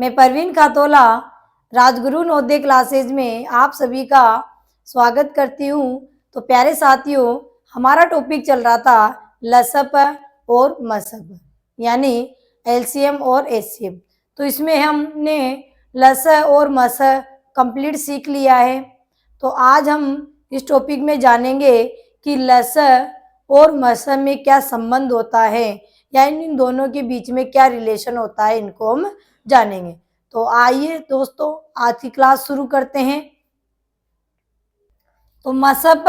मैं परवीन खातोला राजगुरु नवोदय क्लासेज में आप सभी का स्वागत करती हूँ। तो प्यारे साथियों, हमारा टॉपिक चल रहा था लसप और मसप यानी एलसीएम और एचसीएफ। तो इसमें हमने लस और मस कंप्लीट सीख लिया है। तो आज हम इस टॉपिक में जानेंगे कि लस और मस में क्या संबंध होता है या इन दोनों के बीच में क्या रिलेशन होता है, इनको हम जानेंगे। तो आइए दोस्तों, आज की क्लास शुरू करते हैं। तो मसप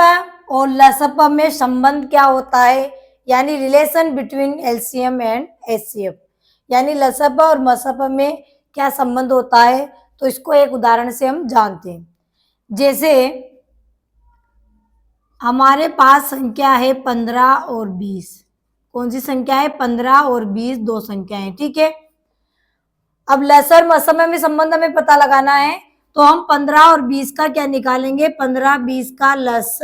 और लसप में संबंध क्या होता है, यानी relation between LCM and HCF, यानी लसप और मसप में क्या संबंध होता है। तो इसको एक उदाहरण से हम जानते हैं। जैसे हमारे पास संख्या है 15 और 20। कौन सी संख्या है? 15 और 20, दो संख्या है, ठीक है। अब लस और मसप में संबंध हमें पता लगाना है, तो हम 15 और 20 का क्या निकालेंगे? 15-20 का लस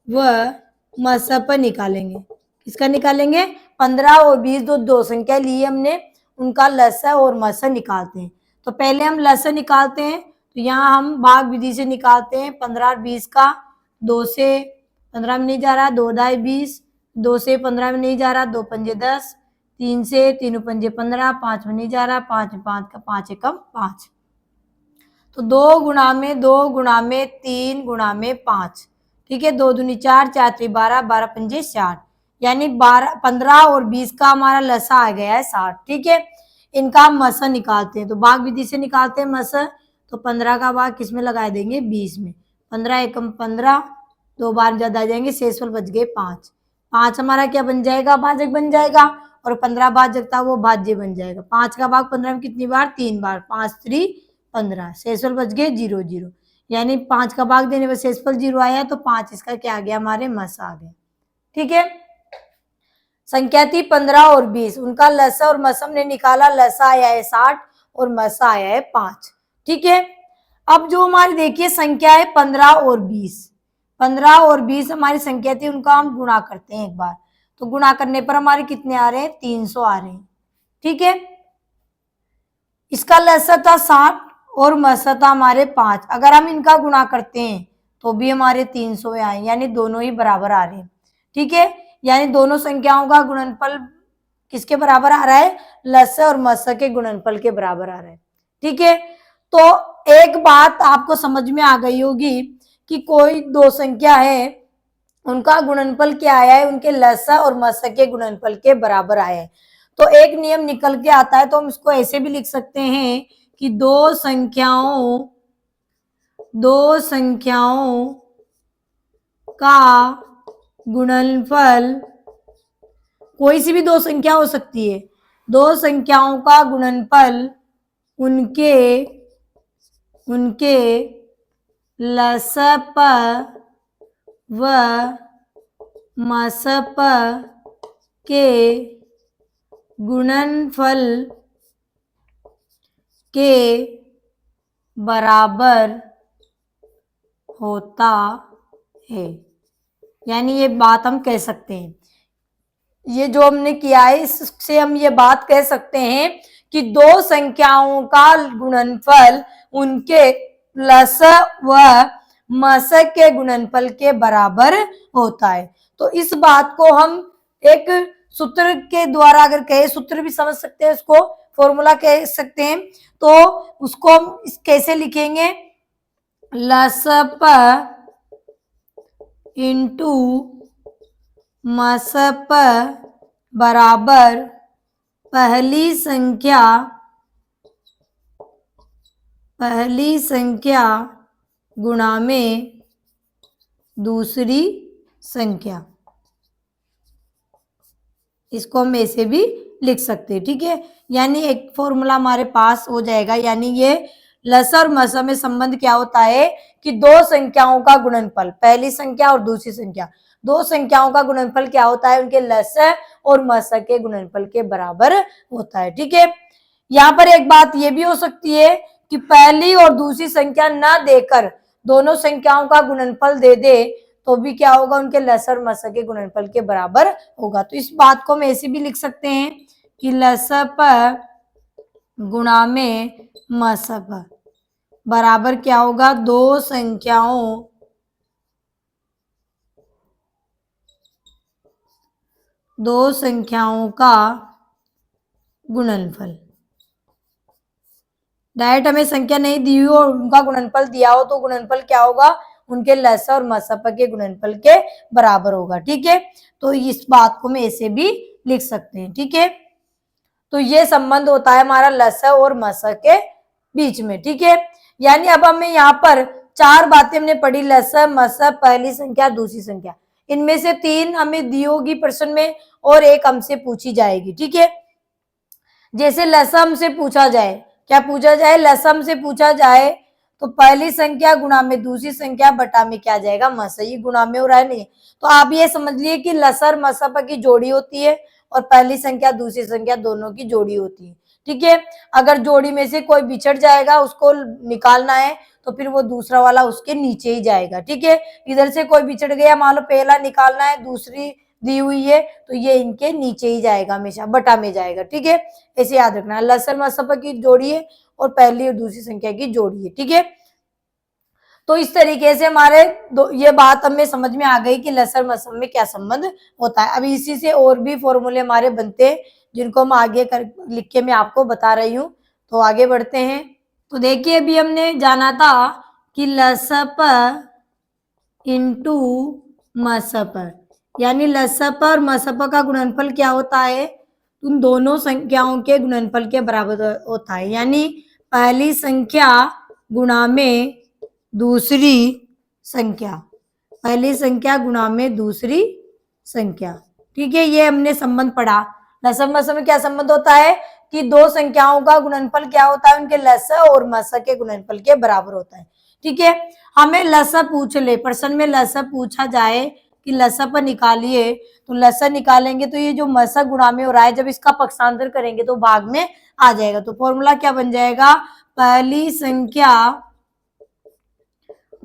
व मसप निकालेंगे। किसका निकालेंगे? 15 और 20 दो संख्या ली हमने, उनका लस और मस निकालते हैं। तो पहले हम लस निकालते हैं, तो यहाँ हम भाग विधि से निकालते हैं। 15 और 20 का 2 से 15 में नहीं जा रहा, 2 ढाई 20, 2 से 15 में नहीं जा रहा, 2 पंजे 10, 3 से 3 पंजे 15, 5 में नहीं जा रहा, 5 में 5 का 5 एकम 5। तो 2 गुणा में 2 गुणा में 3 गुणा में 5, ठीक है। 2 दूनी 4, 4 3 12, 12 पंजे 60, यानी 15 और 20 का हमारा लसा आ गया है 60, ठीक है। इनका हम मस निकालते हैं, तो भाग विधि से निकालते हैं मस। तो 15 का भाग किस में लगा देंगे? 20 में। 15 एकम 15, 2 बार ज्यादा आ जाएंगे, शेषफल बच गए 5। 5 हमारा क्या बन जाएगा? भाजक बन जाएगा। और 15 भाजक था वो भाज्य बन जाएगा। 5 का भाग 15 में कितनी बार? 3 बार। 5 3 15, शेषफल बच गए 0 0, यानी 5 का भाग देने पर शेषफल 0 आया, तो 5 इसका क्या आ गया? हमारे मस आ गया, ठीक है। संख्या थी 15 और 20, उनका लस और मस हमने निकाला। लस आया है 60 और मस आया है 5, ठीक है। अब जो हमारी देखिए संख्या है 15 और 20, 15 और 20 हमारी संख्या थी, उनका हम गुणा करते हैं एक बार। तो गुणा करने पर हमारे कितने आ रहे हैं? 300 आ रहे हैं, ठीक है। इसका लस था 60 और मस था हमारे 5। अगर हम इनका गुणा करते हैं तो भी हमारे 300 आए, यानी दोनों ही बराबर आ रहे हैं, ठीक है। यानी दोनों संख्याओं का गुणनफल किसके बराबर आ रहा है? लस और मस के गुणनफल के बराबर आ रहा है, ठीक है। तो एक बात आपको समझ में आ गई होगी कि कोई दो संख्या है, उनका गुणनफल क्या आया है? उनके लस और मस के गुणनफल के बराबर आया है। तो एक नियम निकल के आता है, तो हम इसको ऐसे भी लिख सकते हैं कि दो संख्याओं का गुणनफल, कोई सी भी दो संख्या हो सकती है, दो संख्याओं का गुणनफल उनके लसप व मसप के गुणनफल के बराबर होता है। यानी ये बात हम कह सकते हैं, ये जो हमने किया है इससे हम ये बात कह सकते हैं कि दो संख्याओं का गुणनफल उनके लस व मस के गुणनफल के बराबर होता है। तो इस बात को हम एक सूत्र के द्वारा अगर कहे, सूत्र भी समझ सकते हैं, इसको फॉर्मूला कह सकते हैं। तो उसको हम कैसे लिखेंगे? लसप इंटू मसप बराबर पहली संख्या गुणा में दूसरी संख्या। इसको हम ऐसे भी लिख सकते हैं, ठीक है। यानी एक फॉर्मूला हमारे पास हो जाएगा। यानी ये लस और मस में संबंध क्या होता है कि दो संख्याओं का गुणनफल, पहली संख्या और दूसरी संख्या, दो संख्याओं का गुणनफल क्या होता है? उनके लस और मस के गुणनफल के बराबर होता है, ठीक है। यहाँ पर एक बात ये भी हो सकती है कि पहली और दूसरी संख्या ना देकर दोनों संख्याओं का गुणनफल दे दे, तो भी क्या होगा? उनके लस और मस के गुणनफल के बराबर होगा। तो इस बात को हम ऐसे भी लिख सकते हैं कि लसप गुणा में मसप बराबर क्या होगा, दो संख्याओं का गुणनफल। डायरेक्ट हमें संख्या नहीं दी हुई और उनका गुणनफल दिया हो तो गुणनफल क्या होगा, उनके लस और मसप के गुणनफल के बराबर होगा। ठीक है, तो इस बात को मैं ऐसे भी लिख सकते हैं। ठीक है, तो ये संबंध होता है हमारा लस और मस के बीच में। ठीक है, यानी अब हमें यहाँ पर चार बातें हमने पढ़ी, लस मस, पहली संख्या, दूसरी संख्या। इनमें से तीन हमें दी होगी प्रश्न में और एक हमसे पूछी जाएगी। ठीक है, जैसे लसम से पूछा जाए, क्या पूछा जाए, लसम से पूछा जाए तो पहली संख्या गुणा में दूसरी संख्या बटा में क्या जाएगा, मस। ये गुणा में हो रहा है नहीं, तो आप ये समझ लिए कि लसर मसप की जोड़ी होती है और पहली संख्या दूसरी संख्या दोनों की जोड़ी होती है। ठीक है, अगर जोड़ी में से कोई बिछड़ जाएगा, उसको निकालना है तो फिर वो दूसरा वाला उसके नीचे ही जाएगा। ठीक है, इधर से कोई बिछड़ गया, मान लो पहला निकालना है, दूसरी दी हुई है तो ये इनके नीचे ही जाएगा, हमेशा बटा में जाएगा। ठीक है, ऐसे याद रखना, लसर मसप की जोड़ी है और पहली और दूसरी संख्या की जोड़ी है। ठीक है, तो इस तरीके से हमारे ये बात हमें समझ में आ गई कि लसर मसप में क्या संबंध होता है। अभी इसी से और भी फॉर्मूले हमारे बनते हैं जिनको हम आगे लिख के मैं आपको बता रही हूँ। तो आगे बढ़ते हैं। तो देखिए, अभी हमने जाना था कि लसप इंटू मसप, यानी लसप और मसप का गुणनफल क्या होता है, उन दोनों संख्याओं के गुणनफल के बराबर होता है। यानी पहली संख्या गुणा में दूसरी संख्या, पहली संख्या गुणा में दूसरी संख्या। ठीक है, ये हमने संबंध पढ़ा। लसम मस में क्या संबंध होता है कि दो संख्याओं का गुणनफल क्या होता है, उनके लस और मस के गुणनफल के बराबर होता है। ठीक है, हमें लस पूछ ले, प्रश्न में लस पूछा जाए कि लसप निकालिए, तो लस निकालेंगे तो ये जो मस गुणा में हो रहा है, जब इसका पक्षांतर करेंगे तो भाग में आ जाएगा। तो फॉर्मूला क्या बन जाएगा, पहली संख्या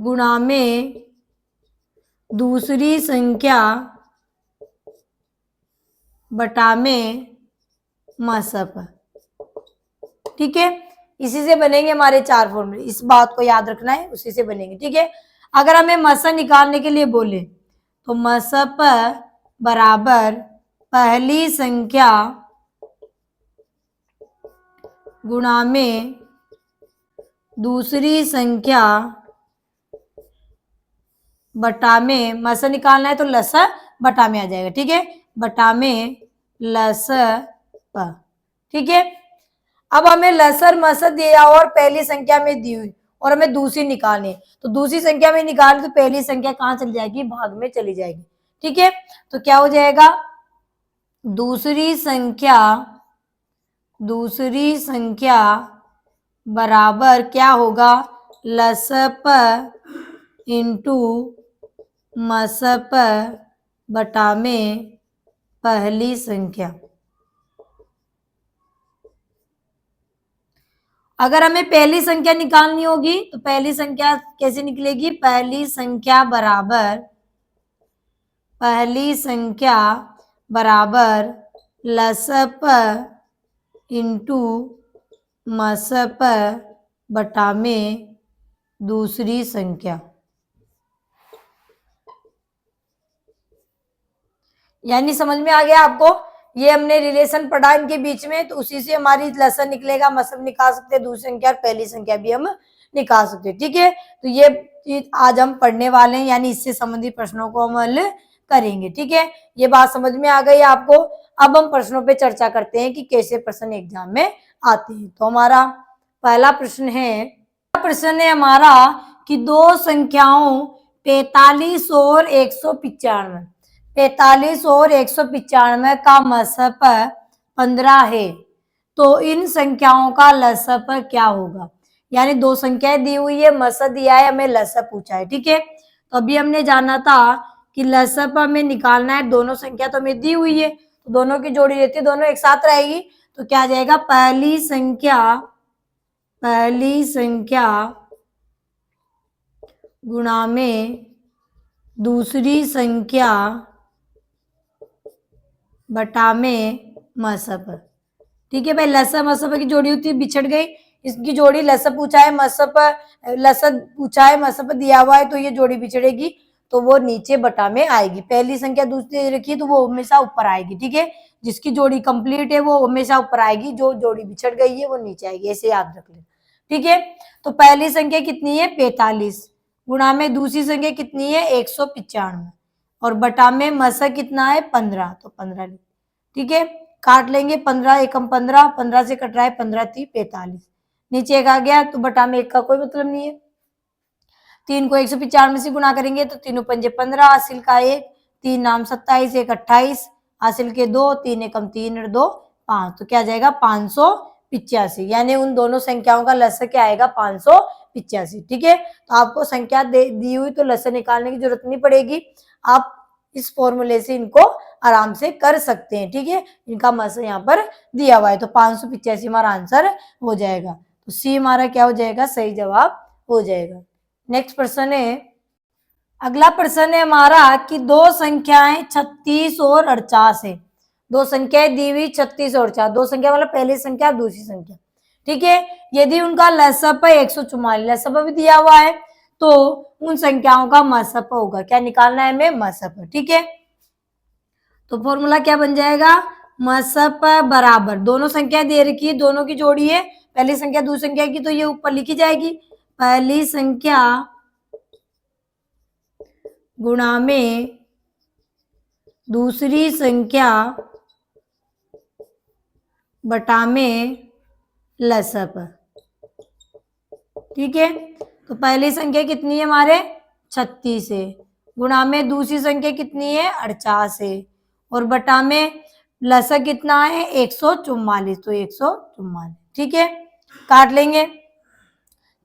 गुणा में दूसरी संख्या बटा में मसप। ठीक है, इसी से बनेंगे हमारे चार फॉर्मूले, इस बात को याद रखना है, उसी से बनेंगे। ठीक है, अगर हमें मस निकालने के लिए बोले तो मसप बराबर पहली संख्या गुणा में दूसरी संख्या बटा में, मस निकालना है तो लस बटा में आ जाएगा। ठीक है, बटा में लस प। ठीक है, अब हमें लसर मस दिया और पहली संख्या में दी हुई और हमें दूसरी निकालनी है, तो दूसरी संख्या में निकाल तो पहली संख्या कहाँ चली जाएगी, भाग में चली जाएगी। ठीक है, तो क्या हो जाएगा, दूसरी संख्या बराबर क्या होगा, लसप इंटू मसप बटा में पहली संख्या। अगर हमें पहली संख्या निकालनी होगी तो पहली संख्या कैसे निकलेगी, पहली संख्या बराबर लसप इंटू मसप बटा में दूसरी संख्या। यानी समझ में आ गया आपको, ये हमने रिलेशन पढ़ा इनके बीच में, तो उसी से हमारी लसन निकलेगा, मसब निकाल सकते हैं, दूसरी संख्या और पहली संख्या भी हम निकाल सकते हैं। ठीक है, तो ये चीज आज हम पढ़ने वाले हैं, यानी इससे संबंधित प्रश्नों को हम हल करेंगे। ठीक है, ये बात समझ में आ गई आपको। अब हम प्रश्नों पे चर्चा करते हैं कि कैसे प्रश्न एग्जाम में आते हैं। तो हमारा पहला प्रश्न है हमारा कि दो संख्याओं 45 और 195, 45 और 195 का मसप 15 है, तो इन संख्याओं का लसप क्या होगा। यानी दो संख्याएं दी हुई है, मस दिया है, हमें लसप पूछा है। ठीक है, तो अभी हमने जाना था कि लसप हमें निकालना है, दोनों संख्या तो हमें दी हुई है, तो दोनों की जोड़ी रहती है, दोनों एक साथ रहेगी, तो क्या आ जाएगा, पहली संख्या गुणा में दूसरी संख्या बटा में मसप। ठीक है भाई, लसा मसप की जोड़ी होती है, बिछड़ गई, इसकी जोड़ी लसप पूछा है, मसप लसद पूछा है, मसप दिया हुआ है, तो ये जोड़ी बिछड़ेगी तो वो नीचे बटा में आएगी। पहली संख्या दूसरी रखी तो वो हमेशा ऊपर आएगी। ठीक है, जिसकी जोड़ी कंप्लीट है वो हमेशा ऊपर आएगी, जो जोड़ी बिछड़ गई है वो नीचे आएगी, ऐसे याद रख लेना। ठीक है, तो पहली संख्या कितनी है 45, गुणा में दूसरी संख्या कितनी है 195, और बटा में मसा कितना है 15, तो 15। ठीक है, काट लेंगे, 15 एकम 15, 15 से कट रहा है 15 3 45, नीचे एक आ गया तो बटा में एक का कोई मतलब नहीं है। 3 को 195 से गुणा करेंगे तो तीनों पंजे 15, हासिल का 1, 3 नाम 27, 1 28, हासिल के 2, 3 एकम 3 और 2 5, तो क्या आ जाएगा 585, यानी उन दोनों संख्याओं का लसर क्या आएगा 585। ठीक है, तो आपको संख्या दी हुई तो लसर निकालने की जरूरत नहीं पड़ेगी, आप इस फॉर्मूले से इनको आराम से कर सकते हैं। ठीक है, इनका मसला यहाँ पर दिया हुआ है, तो 585 हमारा आंसर हो जाएगा, तो सी हमारा क्या हो जाएगा, सही जवाब हो जाएगा। नेक्स्ट प्रश्न है, अगला प्रश्न है हमारा कि दो संख्याएं 36 और 48 है। दो संख्याएं दी हुई 36 और 48, दो संख्या मतलब पहली संख्या दूसरी संख्या। ठीक है, यदि उनका लसप 144, लसप भी दिया हुआ है, तो उन संख्याओं का मसप होगा, क्या निकालना है हमें, मसप। ठीक है, तो फॉर्मूला क्या बन जाएगा, मसप बराबर, दोनों संख्या दे रखी है, दोनों की जोड़ी है, पहली संख्या दूसरी संख्या की, तो ये ऊपर लिखी जाएगी, पहली संख्या गुणा में दूसरी संख्या बटा में लसप। ठीक है, तो पहली संख्या कितनी है हमारे 36 है, गुणा में दूसरी संख्या कितनी है 48 है, और बटा में लसक कितना है 144, तो 144। ठीक है, काट लेंगे,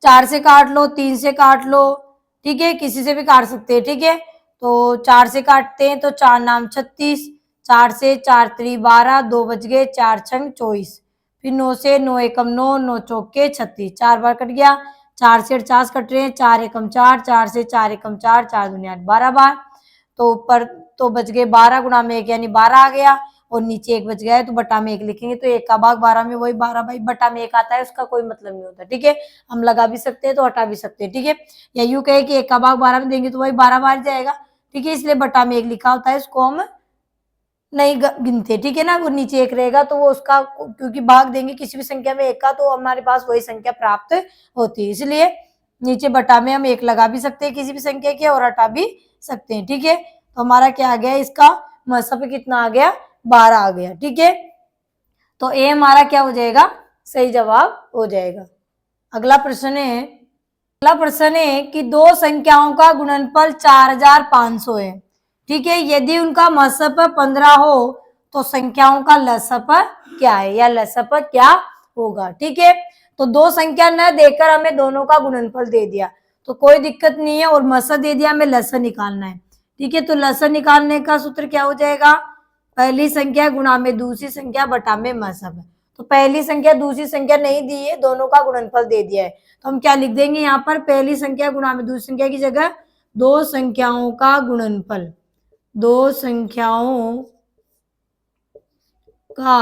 4 से काट लो, 3 से काट लो, ठीक है, किसी से भी काट सकते हैं। ठीक है, तो 4 से काटते हैं तो 4 नाम 36, 4 से 4 3 12, 2 बच गए, 4 छंग 24, फिर 9 से 9 एकम 9, 9 चौके 36, 4 बार कट गया, 4 से 48 कट रहे हैं, 4 एकम 4, 4 से 4 एकम 4, 4 दूनी 8, 12 बार, तो ऊपर तो बच गए 12 गुणा में 1 यानी 12 आ गया, और नीचे 1 बच गया है तो बटा में 1 लिखेंगे, तो 1 का भाग 12 में वही 12 भाई बटा में 1 आता है, उसका कोई मतलब नहीं होता। ठीक है, हम लगा भी सकते हैं तो हटा भी सकते हैं। ठीक है, या यूं कहे कि 1 का भाग 12 में देंगे तो वही 12 बार जाएगा। ठीक है, इसलिए बटा में 1 लिखा होता है, इसको हम नहीं गिनते। ठीक है ना, वो नीचे 1 रहेगा तो वो उसका, क्योंकि भाग देंगे किसी भी संख्या में 1 का तो हमारे पास वही संख्या प्राप्त होती है, इसलिए नीचे बटा में हम 1 लगा भी सकते हैं किसी भी संख्या के, और हटा भी सकते हैं। ठीक है, तो हमारा क्या आ गया, इसका मसब कितना आ गया 12 आ गया। ठीक है, तो ए हमारा क्या हो जाएगा, सही जवाब हो जाएगा। अगला प्रश्न है कि दो संख्याओं का गुणनफल 4500 है। ठीक है, यदि उनका मसप 15 हो तो संख्याओं का लसप क्या है, या लसप क्या होगा। ठीक है, तो दो संख्या न देकर हमें दोनों का गुणनफल दे दिया तो कोई दिक्कत नहीं है, और मसा दे दिया, हमें लसन निकालना है। ठीक है, तो लसन निकालने का सूत्र क्या हो जाएगा, पहली संख्या गुणा में दूसरी संख्या बटा में मसब। तो पहली संख्या दूसरी संख्या नहीं दी है, दोनों का गुणनफल दे दिया है, तो हम क्या लिख देंगे यहाँ पर, पहली संख्या गुणा में दूसरी संख्या की जगह दो संख्याओं का गुणनफल, दो संख्याओं का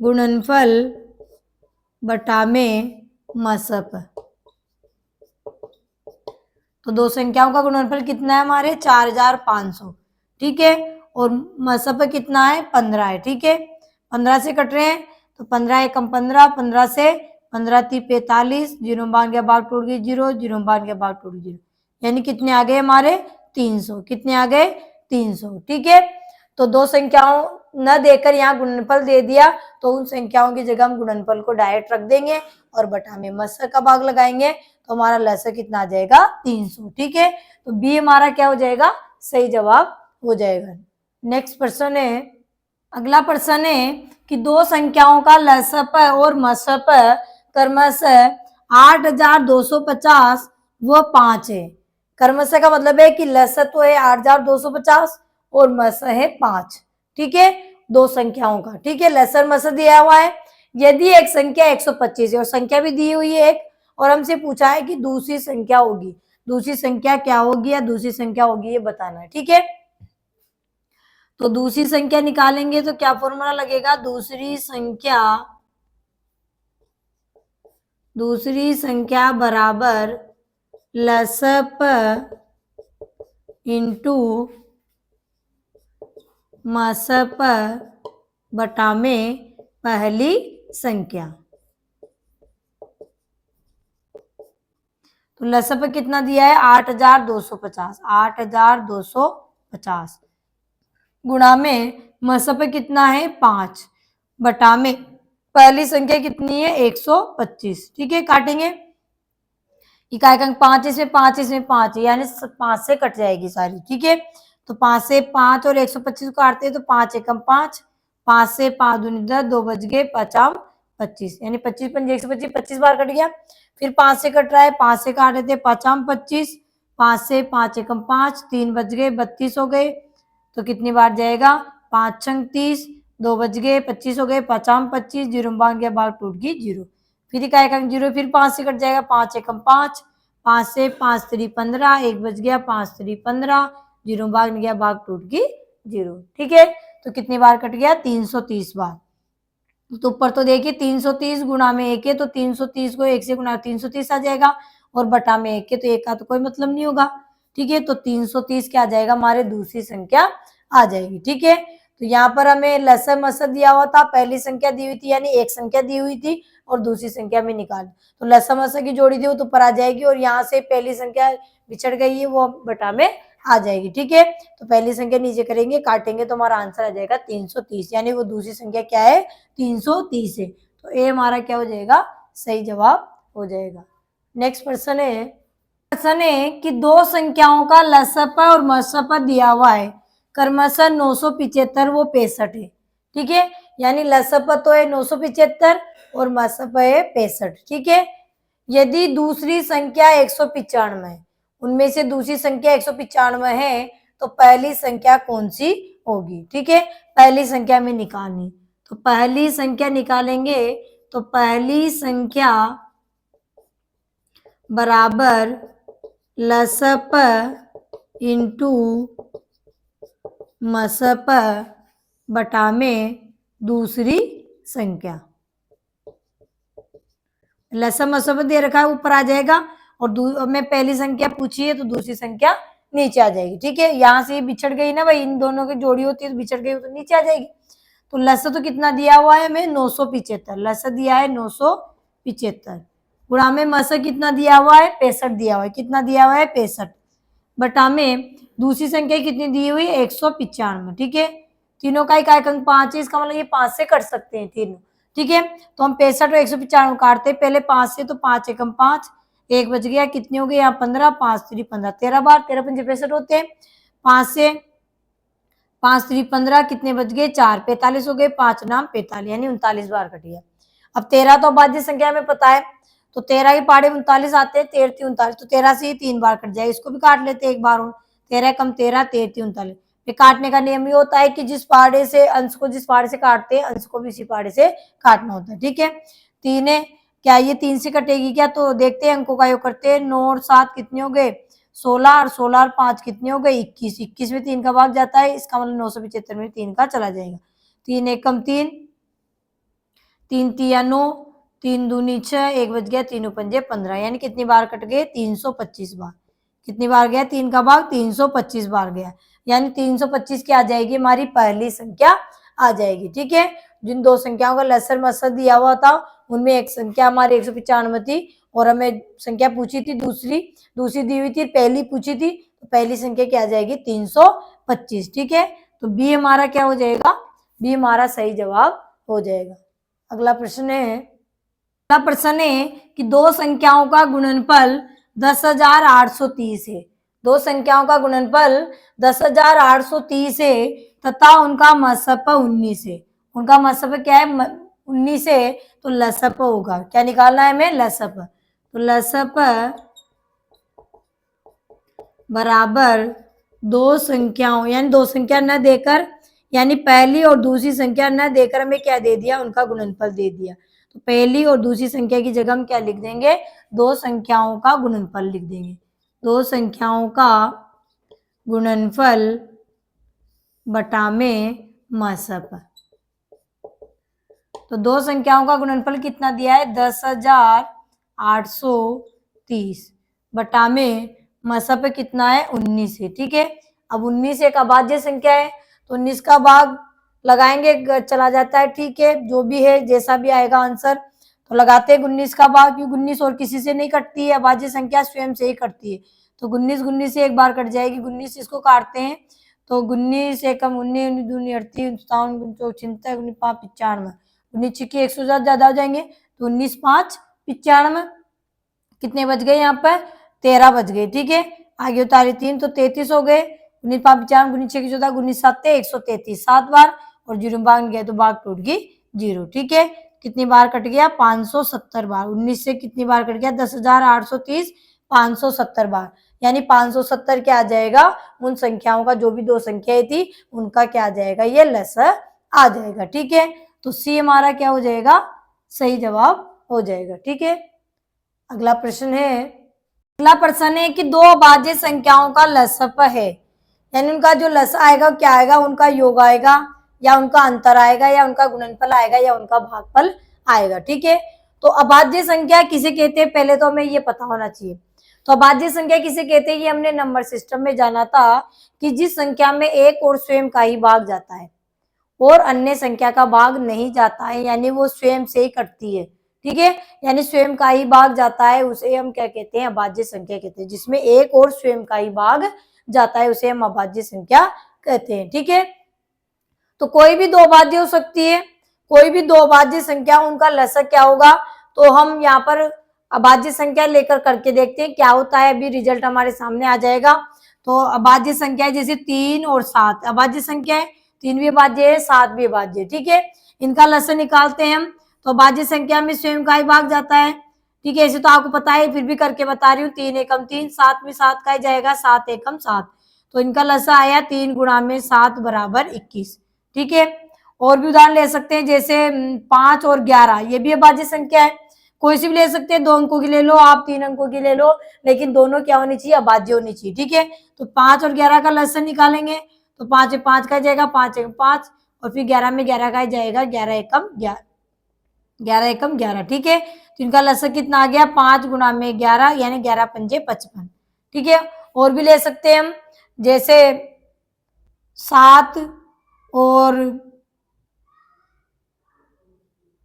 गुणनफल बटा में मसप। तो दो संख्याओं का गुणनफल कितना है हमारे 4500। ठीक है, और मसप कितना है 15 है। ठीक है, 15 से कट रहे हैं तो 15 एकम 15, 15 से 15 3 45, जीरो बांध के भाग टूट गई 0, जीरो बांध के भाग टूट गई 0, यानी कितने आ गए हमारे 300, कितने आ गए 300। ठीक है, तो दो संख्याओं न देकर यहाँ गुणनफल दे दिया तो उन संख्याओं की जगह हम गुणनफल को डायरेक्ट रख देंगे और बटा में मसर का भाग लगाएंगे, तो हमारा लसर कितना आ जाएगा 300। ठीक है, तो बी हमारा क्या हो जाएगा, सही जवाब हो जाएगा। नेक्स्ट प्रश्न है, अगला प्रश्न है कि दो संख्याओं का लसप और मसप क्रमशः 8250 व 5 है। क्रमशः का मतलब है कि लसप तो है 8250 और मस है 5। ठीक है, दो संख्याओं का। ठीक है, लसर मसर दिया हुआ है, यदि एक संख्या 125 है और संख्या भी दी हुई है एक, और हमसे पूछा है कि दूसरी संख्या होगी, दूसरी संख्या क्या होगी या दूसरी संख्या होगी ये बताना है। ठीक है, तो दूसरी संख्या निकालेंगे तो क्या फॉर्मूला लगेगा, दूसरी संख्या बराबर लसप इंटू मसप बटा में पहली संख्या। तो लसप कितना दिया है 8250, 8250 गुणा में मसप कितना है 5 बटा में पहली संख्या कितनी है 125। ठीक है, काटेंगे इकाई अंक 5 इसमें 5 इसमें 5 यानी 5 से कट जाएगी सारी। ठीक है, तो 5 से 5 और 125 को काटते हैं तो 5 एकम 5, 5 से 5 दूनी 10, 2 बच गए 5 25 यानी 25 पंजे 125, 25 बार कट गया। फिर 5 से कट रहा है, 5 से काट देते 5 25, 5 से 5 एकम 5, 3 बच गए 32 हो गए। तो कितनी बार जाएगा 5 छंग 30, 2 बच गए 25 हो गए, 5 25, 0 बांध गया, भाग टूट गई 0। फिर इकाई अंक 0, फिर 5 से कट जाएगा 5 एकम 5, 5 से 5 3 15, 1 बच गया 5 3 15, 0 भाग गया, भाग टूट गई 0। ठीक है, तो कितनी बार कट गया 330 बार। तो ऊपर तो देखिए 330 गुणा में 1 है तो 330 को 1 से गुणा 330 आ जाएगा और बटा में 1 है तो 1 का तो कोई मतलब नहीं होगा। ठीक है, तो 330 क्या आ जाएगा हमारे दूसरी संख्या आ जाएगी। ठीक है, तो यहाँ पर हमें लसम मसद दिया हुआ था, पहली संख्या दी हुई थी यानी एक संख्या दी हुई थी और दूसरी संख्या में निकाल, तो लसम मसद की जोड़ी थी वो तो ऊपर आ जाएगी और यहाँ से पहली संख्या बिछड़ गई है वो बटा में आ जाएगी। ठीक है, तो पहली संख्या नीचे करेंगे, काटेंगे तो हमारा आंसर आ जाएगा 330 यानी वो दूसरी संख्या क्या है 330 है। तो ए हमारा क्या हो जाएगा सही जवाब हो जाएगा। नेक्स्ट प्रश्न है कि दो संख्याओं का लसप और मसप दिया हुआ है क्रमशः 975 वो 65 है। ठीक है, यानी लसप तो है 975 और मसप है 65। ठीक है, यदि दूसरी संख्या 195 है, उनमें से दूसरी संख्या 195 है तो पहली संख्या कौन सी होगी। ठीक है, पहली संख्या में निकालनी, तो पहली संख्या निकालेंगे तो पहली संख्या बराबर लसप इंटू मसप बटा में दूसरी संख्या। लसम मसब दे रखा है ऊपर आ जाएगा और मैं पहली संख्या पूछी है तो दूसरी संख्या नीचे आ जाएगी। ठीक है, यहाँ से बिछड़ गई ना भाई, इन दोनों की जोड़ी होती है तो बिछड़ गई तो नीचे आ जाएगी। तो लस तो कितना दिया हुआ है हमें 975, लस दिया है 975 गुणा में मस कितना दिया हुआ है 65 दिया हुआ है, कितना दिया हुआ है 65 बटा में दूसरी संख्या कितनी दी हुई है 195। ठीक है, तीनों का इकाई अंक 5 है, इसका मतलब ये 5 से कट सकते हैं तीनों। ठीक है, तो हम 65 और 195 काटते हैं पहले 5 से, तो 5 एकम 5, 1 बच गया, कितने हो गए यहाँ 15, 5 3 15, 13 बार, 13 पंजे 65 होते हैं। 5 से 5 3 15, कितने बच गए 4, 45 हो गए, 5 नाम 45 यानी 39 बार कट गया। अब 13 तो अभाज्य संख्या में पता है, तो 13 के पाड़े 39 आते हैं, 13 3 39, तो 13 से ही 3 बार कट जाए, इसको भी काट लेते हैं एक बार और, 13 कम 13, 13 3 39। काटने का नियम ये होता है कि जिस पाड़े से अंश को जिस पाड़े से काटते हैं अंश को भी इसी पाड़े से काटना होता है। ठीक है, तीन है क्या ये 3 से कटेगी क्या, तो देखते हैं अंकों का योग करते हैं, 9 और 7 कितने हो गए 16 और 16 और 5 कितने हो गए 21, 21 में 3 का भाग जाता है, इसका मतलब 975 में 3 का चला जाएगा। 3 एकम 3, 3 तिया 9, 3 दूनी 6, 1 बच गया, 3 पंजे 15 यानी कितनी बार कट गए 325 बार। कितनी बार गया 3 का भाग 325 बार गया, यानी 325 की आ जाएगी हमारी पहली संख्या आ जाएगी। ठीक है, जिन दो संख्याओं का लसर मसर दिया हुआ था उनमें एक संख्या हमारी 195 थी और हमें संख्या पूछी थी दूसरी दी हुई थी, पहली पूछी थी, तो पहली संख्या क्या आ जाएगी 325। ठीक है, तो बी हमारा क्या हो जाएगा, बी हमारा सही जवाब हो जाएगा। अगला प्रश्न है कि दो संख्याओं का गुणनफल 10,830 है, दो संख्याओं का गुणनफल 10,830 है तथा उनका मसप 19 है। उनका मसप क्या है 19 है, तो लसप होगा, क्या निकालना है हमें लसप, तो लसप बराबर दो संख्याओं यानी दो संख्या न देकर यानी पहली और दूसरी संख्या न देकर हमें क्या दे दिया उनका गुणनफल दे दिया, तो पहली और दूसरी संख्या की जगह हम क्या लिख देंगे दो संख्याओं का गुणनफल लिख देंगे, दो संख्याओं का गुणनफल बटा में मसप। तो दो संख्याओं का गुणनफल कितना दिया है? 10,830 बटा में मसप कितना है? 19 है। ठीक है, अब 19 एक अभाज्य संख्या है तो 19 का भाग लगाएंगे, चला जाता है। ठीक है, जो भी है जैसा भी आएगा आंसर तो लगाते हैं 19 का भाग, क्योंकि 19 और किसी से नहीं कटती है, अभाज्य संख्या स्वयं से ही कटती है। तो 19 19 से एक बार कट जाएगी, 19 इसको काटते हैं तो 19 एकम 19 दूनी 38 57 55 95 19 की 100 ज्यादा हो जाएंगे तो 19 5 95 कितने बच गए? यहाँ पर 13 बच गए। ठीक है, आगे उतारे 3 तो 33 हो गए। 19 5 95 19 6 की 14 19 7 133 7 बार, और जीरो भाग गया तो भाग टूट गई 0। ठीक है, कितनी बार कट गया? 570 बार। 19 से कितनी बार कट गया? 10,830 570 बार, यानी 570 क्या आ जाएगा? उन संख्याओं का, जो भी दो संख्याएं थी उनका क्या आ जाएगा? ये लसर आ जाएगा। ठीक है, तो सी हमारा क्या हो जाएगा? सही जवाब हो जाएगा। ठीक है, अगला प्रश्न है कि दो अभाज्य संख्याओं का लसप है, यानी उनका जो लस आएगा क्या आएगा? उनका योग आएगा, या उनका अंतर आएगा, या उनका गुणनफल आएगा, या उनका भागफल आएगा। ठीक है, तो अभाज्य संख्या किसे कहते हैं? पहले तो हमें ये पता होना चाहिए। तो अभाज्य संख्या किसे कहते हैं? ये हमने नंबर सिस्टम में जाना था कि जिस संख्या में एक और स्वयं का ही भाग जाता है और अन्य संख्या का भाग नहीं जाता है, यानी वो स्वयं से ही कटती है। ठीक है, यानी स्वयं का ही भाग जाता है, उसे हम क्या कहते हैं? अभाज्य संख्या कहते हैं। जिसमें एक और स्वयं का ही भाग जाता है उसे हम अभाज्य संख्या कहते हैं। ठीक है, तो कोई भी दो अभाज्य हो सकती है, कोई भी दो अभाज्य संख्या, उनका लसक क्या होगा? तो हम यहाँ पर अभाज्य संख्या लेकर करके देखते हैं क्या होता है। अभी रिजल्ट हमारे सामने आ जाएगा। तो अभाज्य संख्या जैसे 3 और 7 अभाज्य संख्या है, 3 भी अभाज्य है, 7 भी अभाज्य है। ठीक है, इनका लसक निकालते हैं हम, तो अभाज्य संख्या में स्वयं का ही भाग जाता है। ठीक है, ऐसे तो आपको पता है, फिर भी करके बता रही हूँ। 3 एकम 3, 7 में 7 का ही जाएगा, 7 एकम 7, तो इनका लसा आया 3 गुणा में 7 बराबर 21। ठीक है, और भी उदाहरण ले सकते हैं, जैसे 5 और 11, ये भी अभाज्य संख्या है। कोई सी भी ले सकते हैं, 2 अंकों की ले लो आप, 3 अंकों की ले लो, लेकिन दोनों क्या होनी चाहिए? अभाज्य होनी चाहिए। ठीक है, तो 5 और 11 का लसन निकालेंगे तो 5 में 5 का जाएगा, 5 एकम 5, और फिर 11 में 11 का जाएगा, 11 एकम 11, 11 एकम 11। ठीक है, तो इनका लसन कितना आ गया? 5 गुणा में 11, यानी 11 पंजे 55। ठीक है, और भी ले सकते हैं हम, जैसे 7 और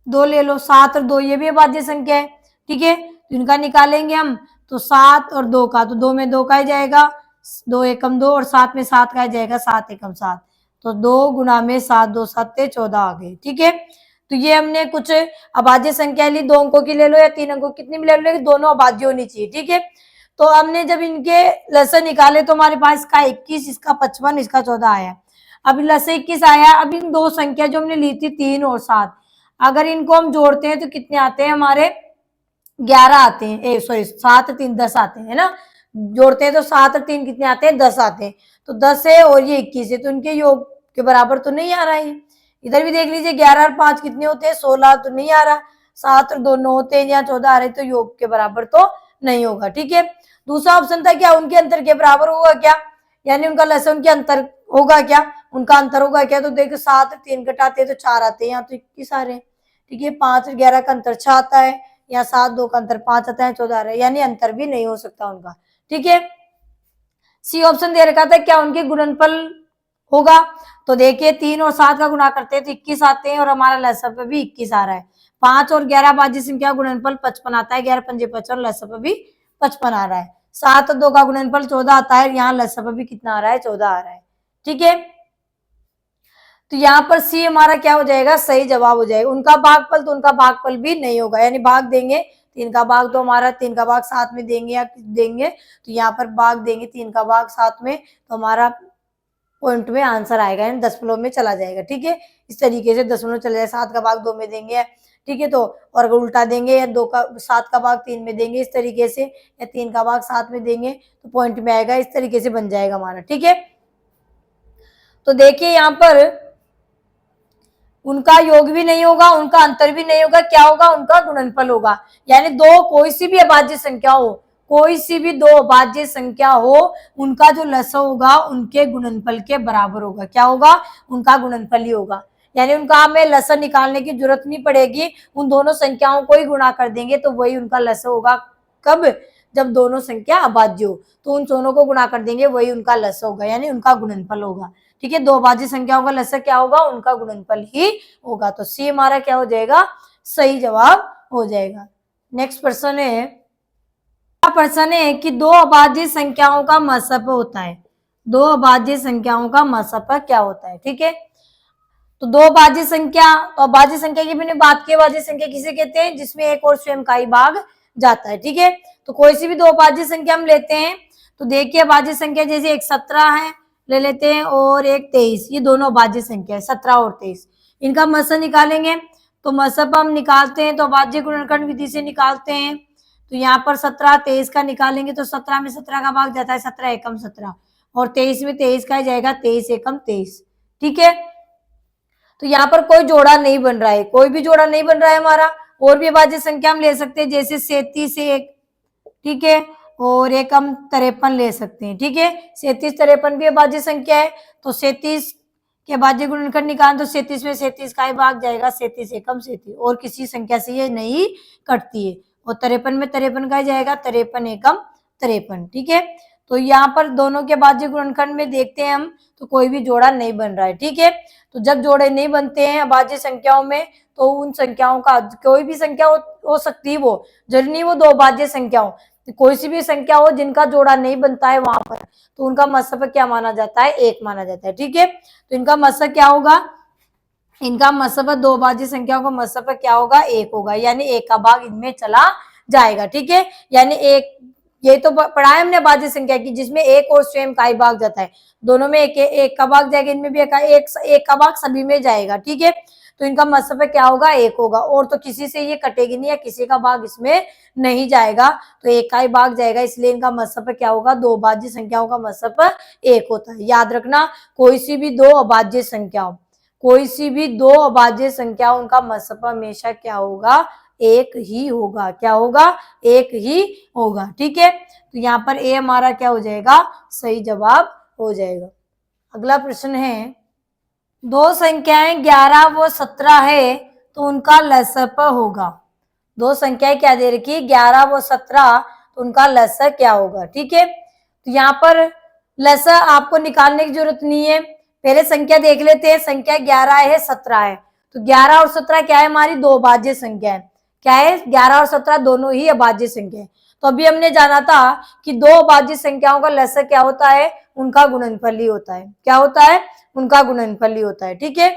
2 ले लो, 7 और 2 ये भी अभाज्य संख्या है। ठीक है, तो इनका निकालेंगे हम, तो 7 और 2 का, तो 2 में 2 का ही जाएगा, 2 एकम 2, और 7 में 7 का ही जाएगा, 7 एकम 7, तो 2 गुणा में 7 2 7 14 आ गए। ठीक है, तो ये हमने कुछ अभाज्य संख्या ली, 2 अंकों की ले लो या 3 अंकों, कितनी भी ले लो, लेकिन दोनों अभाज्य होनी चाहिए। ठीक है, तो हमने जब इनके लसन निकाले तो हमारे पास इसका 21, इसका 55, इसका 14 आया। अब लसन 21 आया। अब इन दो संख्या जो हमने ली थी 3 और 7, अगर इनको हम जोड़ते हैं तो कितने आते हैं? हमारे 11 आते हैं, सॉरी 7 3 10 आते हैं, है ना। जोड़ते हैं तो 7 और 3 कितने आते हैं? 10 आते हैं। तो 10 है और ये 21 है, तो इनके योग के बराबर तो नहीं आ रहा है। इधर भी देख लीजिए, 11 और 5 कितने होते हैं? 16, तो नहीं आ रहा। 7 और 2 9 होते हैं, यहाँ 14 आ रहे, तो योग के बराबर तो नहीं होगा। ठीक है, दूसरा ऑप्शन था क्या? उनके अंतर के बराबर होगा क्या, यानी उनका लसन के अंतर होगा क्या, उनका अंतर होगा क्या। तो देखो 7 और 3 घटाते हैं तो 4 आते हैं, यहाँ तो 21 आ रहे हैं। ठीक है, 5 और 11 का अंतर 6 आता है, यहाँ 7 2 का अंतर 5 आता है, 14 आ रहा है, यानी अंतर भी नहीं हो सकता उनका। ठीक है, सी ऑप्शन दे रखा था क्या उनके गुणनफल होगा। तो देखिए 3 और 7 का गुणा करते हैं तो 21 आते हैं, और हमारा लसप भी 21 आ रहा है। 5 और 11 अभाज्य संख्या गुणनफल 55 आता है, 11 पंजे 55, लसप भी 55 आ रहा है। 7 और 2 का गुणनफल 14 आता है, यहाँ लसप भी कितना आ रहा है? 14 आ रहा है। ठीक है, तो यहाँ पर सी हमारा क्या हो जाएगा? सही जवाब हो जाएगा। उनका भागफल, तो उनका भागफल भी नहीं होगा, यानी भाग देंगे 3 का भाग, तो हमारा 3 का भाग 7 में देंगे या देंगे, तो यहाँ पर भाग देंगे 3 का भाग 7 में, तो हमारा पॉइंट में आंसर आएगा, यानी दशमलव में चला जाएगा। ठीक है, इस तरीके से दशमलव चला जाएगा। 7 का भाग 2 में देंगे, ठीक है, तो और अगर उल्टा देंगे या 7 का भाग 3 में देंगे इस तरीके से, या 3 का भाग 7 में देंगे तो पॉइंट में आएगा, इस तरीके से बन जाएगा हमारा। ठीक है, तो देखिए यहाँ पर उनका योग भी नहीं होगा, उनका अंतर भी नहीं होगा, क्या होगा? उनका गुणनफल होगा। यानी दो कोई सी भी अभाज्य संख्या हो, कोई सी भी दो अभाज्य संख्या हो उनका जो लसा होगा उनके गुणनफल के बराबर होगा। क्या होगा? उनका गुणनफल ही होगा। यानी उनका हमें लसा निकालने की जरूरत नहीं पड़ेगी, उन दोनों संख्याओं को ही गुणा कर देंगे तो वही उनका लसा होगा। कब? जब दोनों संख्या अभाज्य हो तो उन दोनों को गुणा कर देंगे, वही उनका लसा होगा, यानी उनका गुणनफल होगा। ठीक है, दो अभाज्य संख्याओं का लसा क्या होगा? उनका गुणनफल ही होगा। तो सी हमारा क्या हो जाएगा? सही जवाब हो जाएगा। नेक्स्ट प्रश्न है कि दो अभाज्य संख्याओं का मसप होता है। दो अभाज्य संख्याओं का मसप क्या होता है? ठीक है, तो दो अभाज्य संख्या, तो अभाज्य संख्या की मैंने बात की, अभाज्य संख्या किसे कहते हैं? जिसमें एक और स्वयं का ही भाग जाता है। ठीक है, तो कोई सी भी दो अभाज्य संख्या हम लेते हैं तो देखिए अभाज्य संख्या जैसे एक 17 है ले लेते हैं और एक 23, ये दोनों अभाज्य संख्या है 17 और 23। इनका मसप निकालेंगे तो मसप हम निकालते हैं तो अभाज्य गुणनखंड विधि से निकालते हैं। तो यहाँ पर 17 23 का निकालेंगे तो 17 में 17 का भाग जाता है 17 एकम 17 और 23 में 23 का जाएगा 23 एकम 23। ठीक है, तो यहाँ पर कोई जोड़ा नहीं बन रहा है, कोई भी जोड़ा नहीं बन रहा है हमारा। और भी अभाज्य संख्या हम ले सकते हैं जैसे 37 एक, ठीक है, और एक हम 53 ले सकते हैं। ठीक है, 37 53 भी अभाज्य संख्या है तो 37 के अभाज्य गुणनखंड निकाल तो 37 में 37 का ही भाग जाएगा 37 एकम 37 और किसी संख्या से ये नहीं कटती है। और 53 में 53 का ही जाएगा 53 एकम 53। ठीक है, तो यहाँ पर दोनों के अभाज्य गुणनखंड में देखते हैं हम तो कोई भी जोड़ा नहीं बन रहा है। ठीक है, तो जब जोड़े नहीं बनते हैं अभाज्य संख्याओं में तो उन संख्याओं का कोई भी संख्या हो सकती है, वो जरूरी नहीं वो दो अभाज्य संख्या हो, तो कोई सी भी संख्या हो जिनका जोड़ा नहीं बनता है वहां पर तो उनका मसप क्या माना जाता है? एक माना जाता है। ठीक है, तो इनका मसप क्या होगा? इनका मसप दो अभाज्य संख्याओं का मसप क्या होगा? एक होगा, यानी एक का भाग इनमें चला जाएगा। ठीक है, यानी एक, ये तो पढ़ा है हमने अभाज्य संख्या की जिसमें एक और स्वयं का ही भाग जाता है, दोनों में एक का भाग जाएगा, इनमें भी एक का भाग सभी में जाएगा। ठीक है, तो इनका मसप क्या होगा? एक होगा, और तो किसी से ये कटेगी नहीं या किसी का भाग इसमें नहीं जाएगा तो एक का ही भाग जाएगा, इसलिए इनका मसप क्या होगा? दो अभाज्य संख्याओं का मसप एक होता है। याद रखना, कोई सी भी दो अभाज्य संख्याओं, कोई सी भी दो अभाज्य संख्या उनका मसप हमेशा क्या होगा? एक ही होगा। क्या होगा? एक ही होगा। ठीक है, तो यहाँ पर ए हमारा क्या हो जाएगा? सही जवाब हो जाएगा। अगला प्रश्न है, दो संख्याएं 11 व 17 है तो उनका लसप होगा। दो संख्याएं क्या दे रखी है? 11 व 17, तो उनका लसा क्या होगा? ठीक है, तो यहाँ पर लसा आपको निकालने की जरूरत नहीं है, पहले संख्या देख लेते हैं। संख्या 11 है 17 है, तो 11 और 17 क्या है? हमारी दो अभाज्य संख्या है। क्या है? 11 और 17 दोनों ही अभाज्य संख्या है। तो अभी हमने जाना था कि दो अभाज्य संख्याओं का लसा क्या होता है? उनका गुणनफल ही होता है। क्या होता है? उनका गुणनफल ही होता है। ठीक है,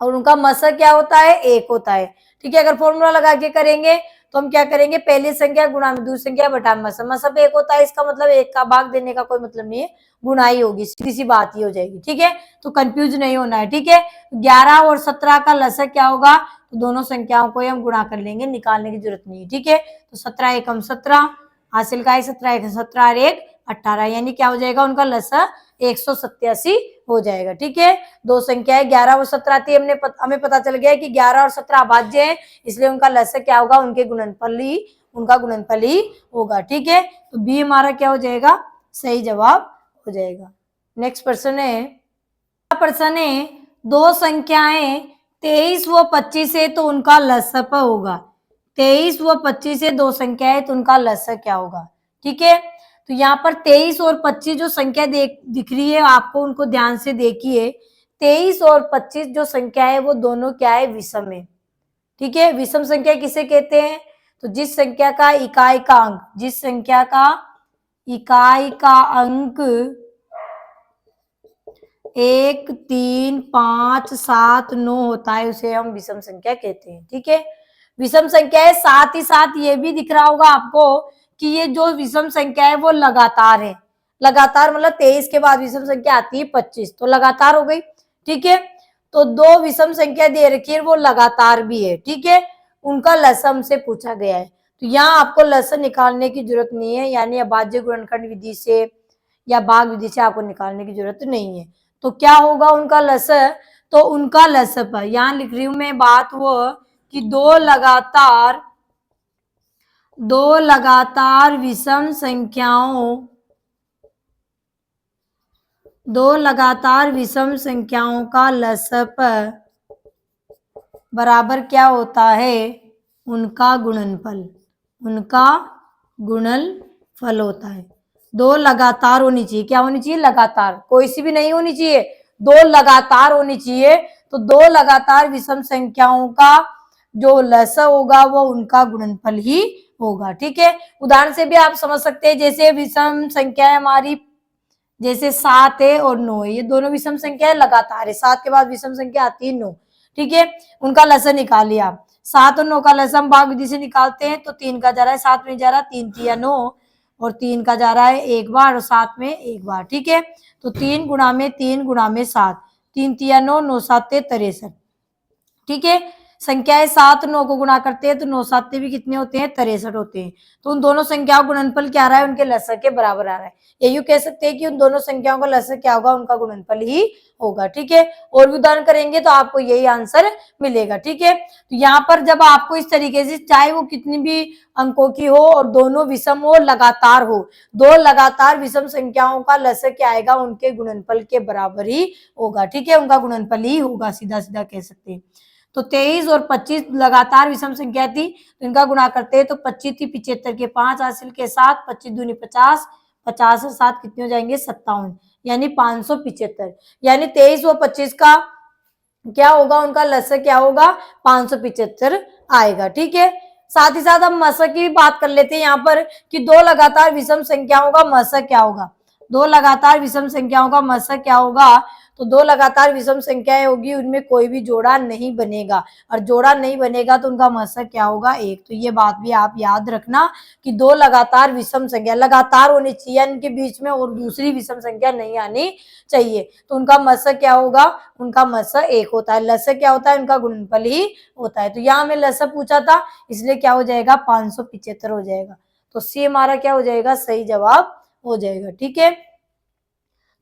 और उनका मसा क्या होता है? एक होता है। ठीक है, अगर फॉर्मूला लगा के करेंगे तो हम क्या करेंगे? पहली संख्या गुणा में दूसरी संख्या बटा मसब, मसब एक होता है, इसका मतलब एक का भाग देने का कोई मतलब नहीं है, गुणा ही होगी, सीधी सी बात ही हो जाएगी। ठीक है, तो कंफ्यूज नहीं होना है। ठीक है, 11 और 17 का लसा क्या होगा? तो दोनों संख्याओं को हम गुणा कर लेंगे, निकालने की जरूरत नहीं है। ठीक है, तो 17 एकम 17 हासिल का है, 17 एकम 17 और एक 18, यानी क्या हो जाएगा? उनका लसा 187 हो जाएगा। ठीक है, दो संख्याएं 11 और 17 थी, हमें पता चल गया कि 11 और 17 अभाज्य हैं, इसलिए उनका लसा क्या होगा? उनका गुणनफल ही होगा। ठीक है, तो बी हमारा क्या हो जाएगा? सही जवाब हो जाएगा। नेक्स्ट प्रश्न है, दो संख्याएं 23 व 25 है तो उनका लसप होगा। 23 व 25 है दो संख्याएं तो उनका लसा क्या होगा? ठीक है, तो यहाँ पर 23 और 25 जो संख्या दिख रही है आपको, उनको ध्यान से देखिए। 23 और 25 जो संख्या है वो दोनों क्या है? विषम है। ठीक है, विषम संख्या किसे कहते हैं? तो जिस संख्या का इकाई का अंक 1 3 5 7 9 होता है उसे हम विषम संख्या कहते हैं। ठीक है, विषम संख्या है, साथ ही साथ ये भी दिख रहा होगा आपको कि ये जो विषम संख्या है वो लगातार है। लगातार मतलब 23 के बाद विषम संख्या आती है 25, तो लगातार हो गई। ठीक है, तो दो विषम संख्या दे रखी है वो लगातार भी है। ठीक है, उनका लसा हमसे पूछा गया है, तो यहाँ आपको लसा निकालने की जरूरत नहीं है, यानी अभाज्य गुणनखंड विधि से या भाग विधि से आपको निकालने की जरूरत नहीं है। तो क्या होगा उनका लसा? तो उनका लसप, यहाँ लिख रही हूं मैं बात वो कि दो लगातार दो लगातार विषम संख्याओं का लसप बराबर क्या होता है, उनका गुणनफल होता है। दो लगातार होनी चाहिए, क्या होनी चाहिए, लगातार, कोई सी भी नहीं होनी चाहिए, दो लगातार होनी चाहिए। तो दो लगातार विषम संख्याओं का जो लसा होगा वो उनका गुणनफल ही होगा। ठीक है, उदाहरण से भी आप समझ सकते हैं, जैसे विषम संख्या है हमारी, जैसे 7 है और 9 है, ये दोनों विषम संख्या है, लगातार है, 7 के बाद विषम संख्या आती है 9। ठीक है, उनका लसन निकालिए आप। 7 और 9 का लसन हम भाग विधि से निकालते हैं, तो 3 का जा रहा है 7 में, जा रहा है 3 तिया 9, और 3 का जा रहा है एक बार और 7 में एक बार। ठीक है, तो 3 गुणा में 3 गुणा में 7, 3 तिया 9, 9 7 63। ठीक है, संख्याएं 7 9 को गुणा करते हैं तो 9 7 भी कितने होते हैं, 63 होते हैं। तो उन दोनों संख्याओं का गुणनफल क्या आ रहा है, उनके लसक के बराबर आ रहा है। यही कह सकते हैं कि उन दोनों संख्याओं का लसक क्या होगा, उनका गुणनफल ही होगा। ठीक है, और भी उदाहरण करेंगे तो आपको यही आंसर मिलेगा। ठीक है, तो यहाँ पर जब आपको इस तरीके से, चाहे वो कितनी भी अंकों की हो और दोनों विषम हो, लगातार हो, दो लगातार विषम संख्याओं का लसक क्या आएगा, उनके गुणनफल के बराबर ही होगा। ठीक है, उनका गुणनफल ही होगा, सीधा सीधा कह सकते हैं। तो 23 और 25 लगातार विषम संख्या थी, तो इनका गुणा करते हैं तो 25 थी, 75 के 5 हासिल के 7, 25 दूनी 50, 50 और 7 कितने हो जाएंगे, 57, यानी 575। यानी 23 और 25 का क्या होगा, उनका लसक क्या होगा, 575 आएगा। ठीक है, साथ ही साथ हम मसक की भी बात कर लेते हैं यहाँ पर, कि दो लगातार विषम संख्याओं का मसक क्या होगा। दो लगातार विषम संख्याओं का मसक क्या होगा, तो दो लगातार विषम संख्याएं होगी, उनमें कोई भी जोड़ा नहीं बनेगा, और जोड़ा नहीं बनेगा तो उनका मसक क्या होगा, एक। तो ये बात भी आप याद रखना कि दो लगातार विषम संख्या लगातार होनी चाहिए, इनके बीच में और दूसरी विषम संख्या नहीं आनी चाहिए, तो उनका मसक क्या होगा, उनका मसक एक होता है। लसक क्या होता है, उनका गुणनफल ही होता है। तो यहाँ में लसक पूछा था, इसलिए क्या हो जाएगा, 575 हो जाएगा। तो सी हमारा क्या हो जाएगा, सही जवाब हो जाएगा। ठीक है,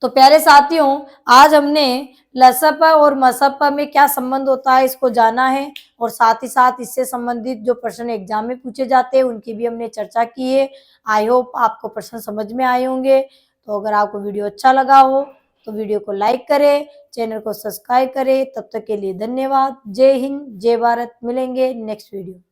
तो प्यारे साथियों, आज हमने लसप और मसप में क्या संबंध होता है इसको जाना है, और साथ ही साथ इससे संबंधित जो प्रश्न एग्जाम में पूछे जाते हैं उनकी भी हमने चर्चा की है। आई होप आपको प्रश्न समझ में आए होंगे। तो अगर आपको वीडियो अच्छा लगा हो तो वीडियो को लाइक करें, चैनल को सब्सक्राइब करें। तब तक के लिए धन्यवाद। जय हिंद, जय भारत। मिलेंगे नेक्स्ट वीडियो।